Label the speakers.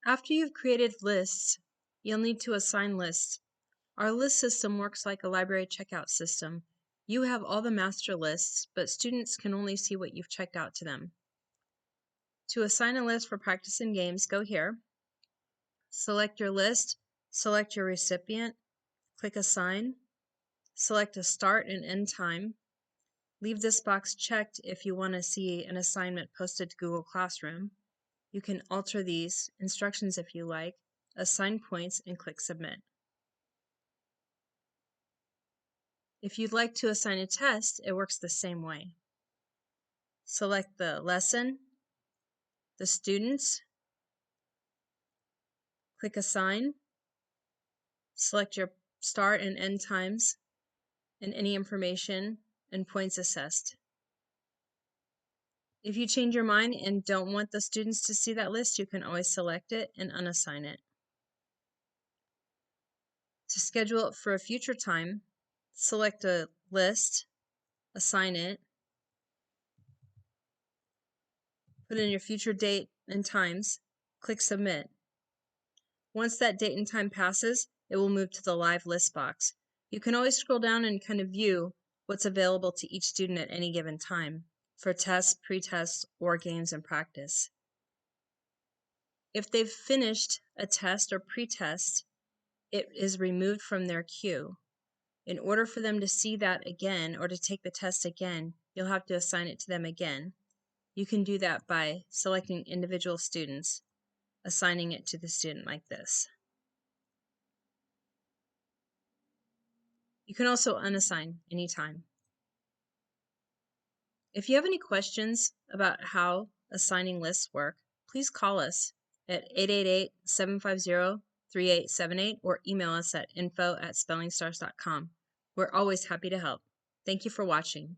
Speaker 1: After you've created lists, you'll need to assign lists. Our list system works like a library checkout system. You have all the master lists, but students can only see what you've checked out to them. To assign a list for practice and games, go here. Select your list, select your recipient, click Assign, select a start and end time. Leave this box checked if you want to see an assignment posted to Google Classroom. You can alter these instructions if you like, assign points, and click Submit. If you'd like to assign a test, it works the same way. Select the lesson, the students, click Assign, select your start and end times, and any information and points assessed. If you change your mind and don't want the students to see that list, you can always select it and unassign it. To schedule it for a future time, select a list, assign it, put in your future date and times, click Submit. Once that date and time passes, it will move to the live list box. You can always scroll down and kind of view what's available to each student at any given time for tests, pre-tests, or games and practice. If they've finished a test or pre-test, it is removed from their queue. In order for them to see that again or to take the test again, you'll have to assign it to them again. You can do that by selecting individual students, assigning it to the student like this. You can also unassign anytime. If you have any questions about how assigning lists work, please call us at 888-750-3878 or email us at info@spellingstars.com. We're always happy to help. Thank you for watching.